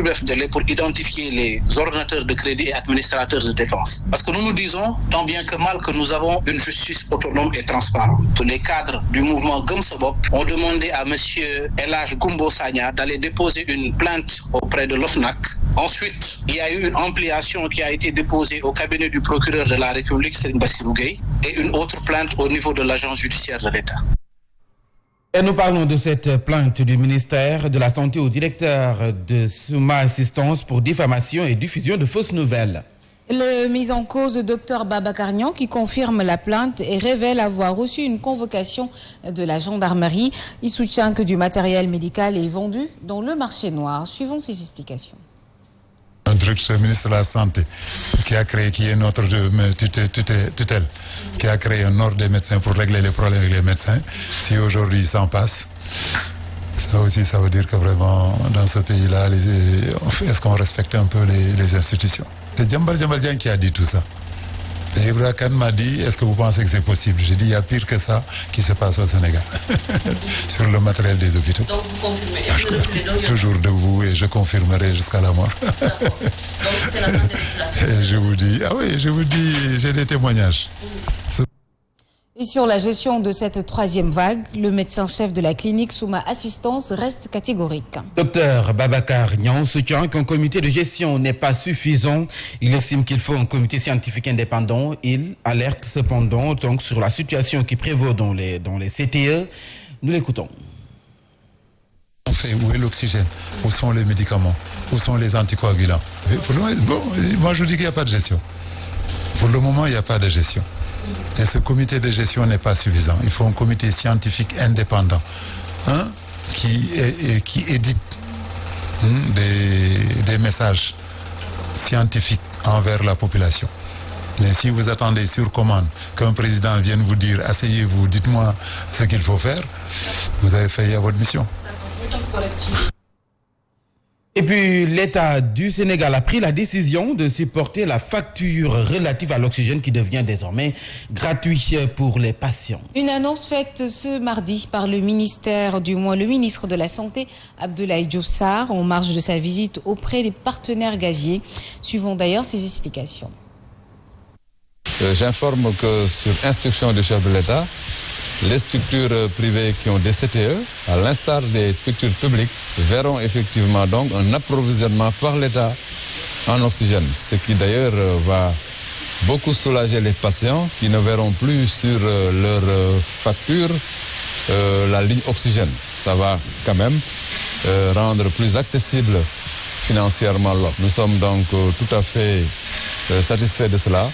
bref délai pour identifier les ordonnateurs de crédit et administrateurs de défense. Parce que nous nous disons, tant bien que mal, que nous avons une justice autonome et transparente. Tous les cadres du mouvement Gëm Sa Bopp ont demandé à M. El Hadj Goumbo Sagna d'aller déposer une plainte auprès de l'OFNAC. Ensuite, il y a eu une ampliation qui a été déposée au cabinet du procureur de la République, Serigne Bassirou Gueye, et une autre plainte au niveau de l'agence judiciaire de l'État. Et nous parlons de cette plainte du ministère de la Santé au directeur de Souma Assistance pour diffamation et diffusion de fausses nouvelles. Le mis en cause, Dr Babacar Niang, qui confirme la plainte et révèle avoir reçu une convocation de la gendarmerie. Il soutient que du matériel médical est vendu dans le marché noir. Suivons ses explications. Un directeur ministre de la Santé qui est notre tutelle, qui a créé un ordre des médecins pour régler les problèmes avec les médecins. Si aujourd'hui il s'en passe, ça aussi, ça veut dire que vraiment, dans ce pays-là, est-ce qu'on respecte un peu les institutions? C'est Djambal Dieng qui a dit tout ça. Et Ibra Kane m'a dit, est-ce que vous pensez que c'est possible? J'ai dit, il y a pire que ça qui se passe au Sénégal, sur le matériel des hôpitaux. Donc vous confirmez? Toujours debout et je confirmerai jusqu'à la mort. Donc c'est la santé de la population. Je vous dis, ah oui, je vous dis, j'ai des témoignages. Et sur la gestion de cette troisième vague, le médecin-chef de la clinique Souma Assistance reste catégorique. Docteur Babacar Niang soutient qu'un comité de gestion n'est pas suffisant. Il estime qu'il faut un comité scientifique indépendant. Il alerte cependant donc sur la situation qui prévaut dans les CTE. Nous l'écoutons. Où est l'oxygène? Où sont les médicaments? Où sont les anticoagulants? Moi je dis qu'il n'y a pas de gestion. Pour le moment, il n'y a pas de gestion. Et ce comité de gestion n'est pas suffisant. Il faut un comité scientifique indépendant qui édite des messages scientifiques envers la population. Mais si vous attendez sur commande qu'un président vienne vous dire « asseyez-vous, dites-moi ce qu'il faut faire », vous avez failli à votre mission. Et puis, l'État du Sénégal a pris la décision de supporter la facture relative à l'oxygène qui devient désormais gratuite pour les patients. Une annonce faite ce mardi par le ministre de la Santé, Abdoulaye Diouf Sarr, en marge de sa visite auprès des partenaires gaziers. Suivons d'ailleurs ses explications. J'informe que sur instruction du chef de l'État, les structures privées qui ont des CTE, à l'instar des structures publiques, verront effectivement donc un approvisionnement par l'État en oxygène. Ce qui d'ailleurs va beaucoup soulager les patients qui ne verront plus sur leur facture la ligne oxygène. Ça va quand même rendre plus accessible financièrement l'offre. Nous sommes donc tout à fait satisfaits de cela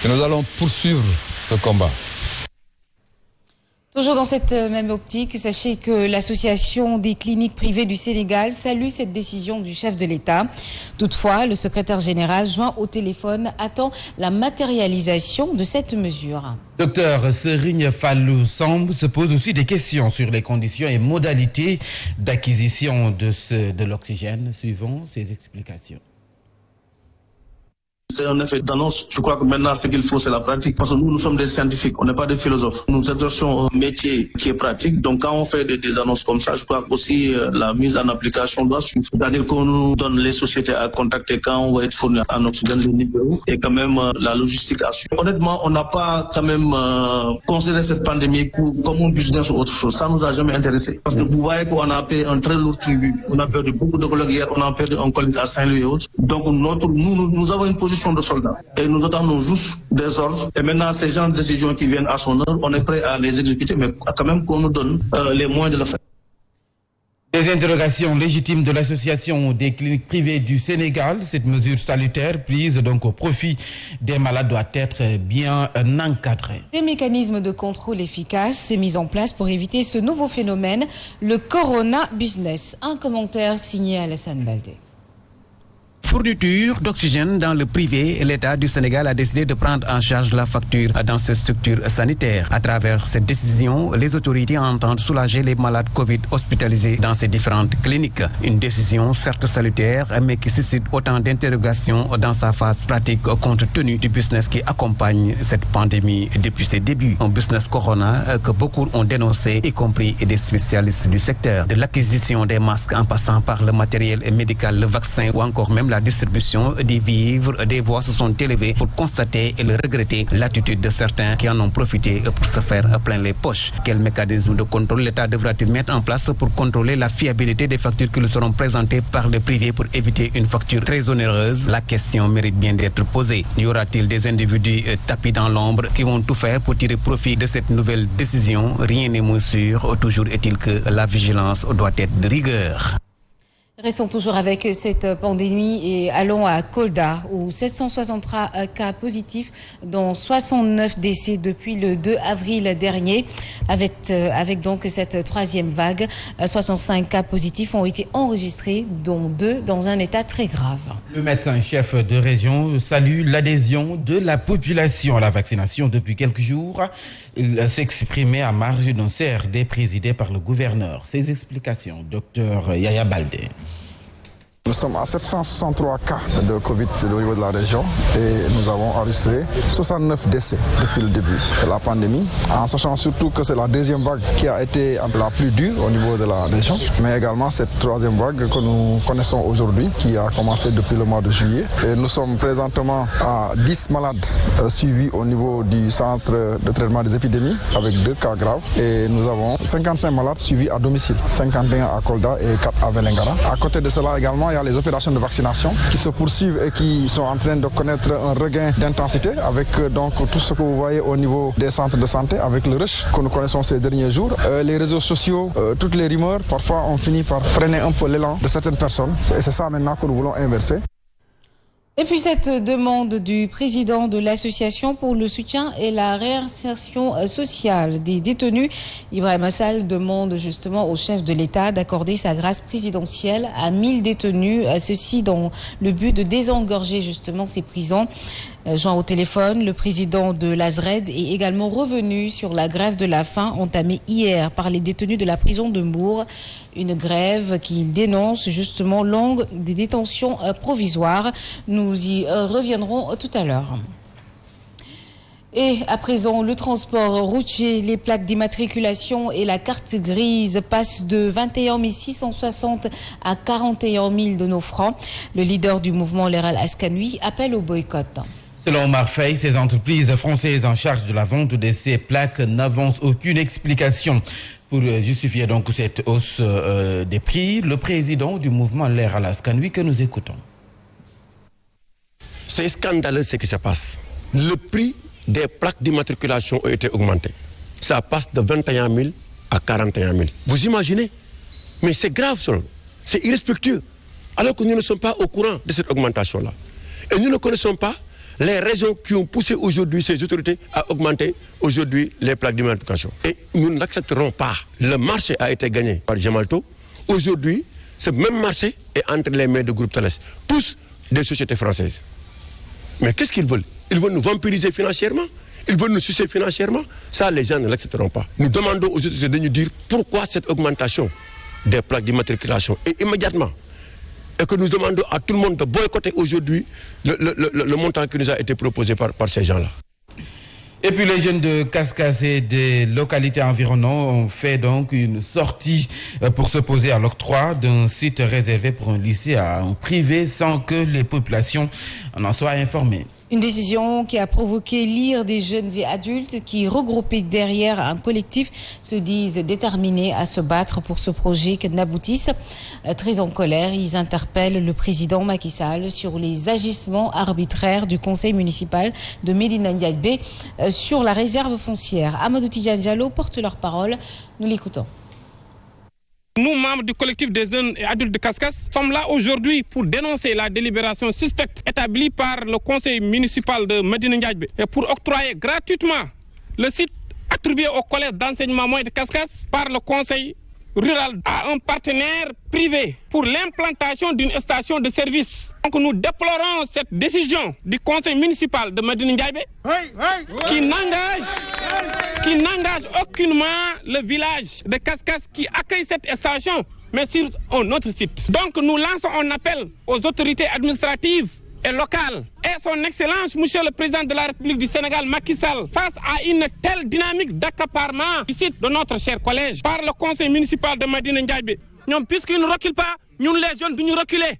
et nous allons poursuivre ce combat. Toujours dans cette même optique, sachez que l'Association des cliniques privées du Sénégal salue cette décision du chef de l'État. Toutefois, le secrétaire général joint au téléphone attend la matérialisation de cette mesure. Docteur Serigne Fallou Samb se pose aussi des questions sur les conditions et modalités d'acquisition de l'oxygène. Suivons ses explications. C'est un effet d'annonce. Je crois que maintenant, ce qu'il faut, c'est la pratique. Parce que nous sommes des scientifiques, on n'est pas des philosophes. Nous exerçons un métier qui est pratique. Donc, quand on fait des annonces comme ça, je crois aussi la mise en application doit suivre. C'est-à-dire qu'on nous donne les sociétés à contacter quand on va être fourni en oxygène, le niveau, et quand même la logistique à suivre. Honnêtement, on n'a pas quand même considéré cette pandémie comme un business ou autre chose. Ça ne nous a jamais intéressé. Parce que vous voyez qu'on a payé un très lourd tribut. On a perdu beaucoup de collègues hier, on a perdu un collègue à Saint-Louis et autres. Donc, nous avons une position de soldats et nous attendons juste des ordres et maintenant ces gens de décision qui viennent à son heure, on est prêt à les exécuter mais quand même qu'on nous donne les moyens de le faire. Des interrogations légitimes de l'Association des cliniques privées du Sénégal. Cette mesure salutaire prise donc au profit des malades doit être bien encadrée. Des mécanismes de contrôle efficaces sont mis en place pour éviter ce nouveau phénomène, le Corona Business. Un commentaire signé Alassane Baldé. fourniture d'oxygène dans le privé, l'État du Sénégal a décidé de prendre en charge la facture dans ces structures sanitaires. À travers cette décision, les autorités entendent soulager les malades Covid hospitalisés dans ces différentes cliniques. Une décision certes salutaire, mais qui suscite autant d'interrogations dans sa phase pratique compte tenu du business qui accompagne cette pandémie depuis ses débuts. Un business corona que beaucoup ont dénoncé, y compris des spécialistes du secteur. De l'acquisition des masques en passant par le matériel médical, le vaccin ou encore même la distribution des vivres, des voix se sont élevées pour constater et le regretter l'attitude de certains qui en ont profité pour se faire plein les poches. Quel mécanisme de contrôle l'État devra-t-il mettre en place pour contrôler la fiabilité des factures qui lui seront présentées par le privé pour éviter une facture très onéreuse? La question mérite bien d'être posée. Y aura-t-il des individus tapis dans l'ombre qui vont tout faire pour tirer profit de cette nouvelle décision? Rien n'est moins sûr. Toujours est-il que la vigilance doit être de rigueur. Restons toujours avec cette pandémie et allons à Kolda où 763 cas positifs dont 69 décès depuis le 2 avril dernier. Avec donc cette troisième vague, 65 cas positifs ont été enregistrés dont 2 dans un état très grave. Le médecin-chef de région salue l'adhésion de la population à la vaccination depuis quelques jours. Il s'exprimait à marge d'un CRD présidé par le gouverneur. Ses explications, Dr Yaya Baldé. Nous sommes à 763 cas de Covid au niveau de la région et nous avons enregistré 69 décès depuis le début de la pandémie, en sachant surtout que c'est la deuxième vague qui a été la plus dure au niveau de la région, mais également cette troisième vague que nous connaissons aujourd'hui qui a commencé depuis le mois de juillet. Et nous sommes présentement à 10 malades suivis au niveau du centre de traitement des épidémies avec 2 cas graves et nous avons 55 malades suivis à domicile, 51 à Kolda et 4 à Vélingara. À côté de cela également, il y a les opérations de vaccination qui se poursuivent et qui sont en train de connaître un regain d'intensité avec donc tout ce que vous voyez au niveau des centres de santé avec le rush que nous connaissons ces derniers jours. Les réseaux sociaux, toutes les rumeurs, parfois on finit par freiner un peu l'élan de certaines personnes et c'est ça maintenant que nous voulons inverser. Et puis cette demande du président de l'association pour le soutien et la réinsertion sociale des détenus, Ibrahim Assal, demande justement au chef de l'État d'accorder sa grâce présidentielle à 1000 détenus, ceci dans le but de désengorger justement ces prisons. Joint au téléphone, le président de l'ASRED est également revenu sur la grève de la faim entamée hier par les détenus de la prison de Mbour. Une grève qu'il dénonce justement longue des détentions provisoires. Nous y reviendrons tout à l'heure. Et à présent, le transport routier, les plaques d'immatriculation et la carte grise passent de 21 660 à 41 000 de nos francs. Le leader du mouvement Leral Askanui appelle au boycott. Selon Omar Faye, ces entreprises françaises en charge de la vente de ces plaques n'avancent aucune explication pour justifier donc cette hausse des prix. Le président du mouvement Leral Askanui que nous écoutons. C'est scandaleux ce qui se passe. Le prix des plaques d'immatriculation a été augmenté. Ça passe de 21 000 à 41 000. Vous imaginez? Mais c'est grave, c'est irrespectueux. Alors que nous ne sommes pas au courant de cette augmentation-là. Et nous ne connaissons pas les raisons qui ont poussé aujourd'hui ces autorités à augmenter aujourd'hui les plaques d'immatriculation. Et nous n'accepterons pas. Le marché a été gagné par Gemalto. Aujourd'hui, ce même marché est entre les mains de Groupe Thales. Tous des sociétés françaises. Mais qu'est-ce qu'ils veulent? Ils veulent nous vampiriser financièrement? Ils veulent nous sucer financièrement? Ça, les gens ne l'accepteront pas. Nous demandons aux autorités de nous dire pourquoi cette augmentation des plaques d'immatriculation et immédiatement. Et que nous demandons à tout le monde de boycotter aujourd'hui le montant qui nous a été proposé par ces gens-là. Et puis les jeunes de Cascas et des localités environnantes ont fait donc une sortie pour s'opposer à l'octroi d'un site réservé pour un lycée à un privé sans que les populations en soient informées. Une décision qui a provoqué l'ire des jeunes et adultes qui, regroupés derrière un collectif, se disent déterminés à se battre pour ce projet qui n'aboutisse. Très en colère, ils interpellent le président Macky Sall sur les agissements arbitraires du conseil municipal de Médina Ndiaye sur la réserve foncière. Amadou Tidiane Diallo porte leur parole. Nous l'écoutons. Nous, membres du collectif des jeunes et adultes de Cascas, sommes là aujourd'hui pour dénoncer la délibération suspecte établie par le conseil municipal de Médina Ndiaye et pour octroyer gratuitement le site attribué au collège d'enseignement moyen de Cascas par le conseil rural à un partenaire privé pour l'implantation d'une station de service. Donc nous déplorons cette décision du conseil municipal de Medina Ndiaye qui n'engage aucunement le village de Kaskas qui accueille cette station, mais sur un autre site. Donc nous lançons un appel aux autorités administratives et locales et son Excellence, Monsieur le Président de la République du Sénégal, Macky Sall, face à une telle dynamique d'accaparement du site de notre cher collège par le conseil municipal de Medina Ndiaye. Puisqu'ils ne reculent pas, nous les jeunes, nous reculer.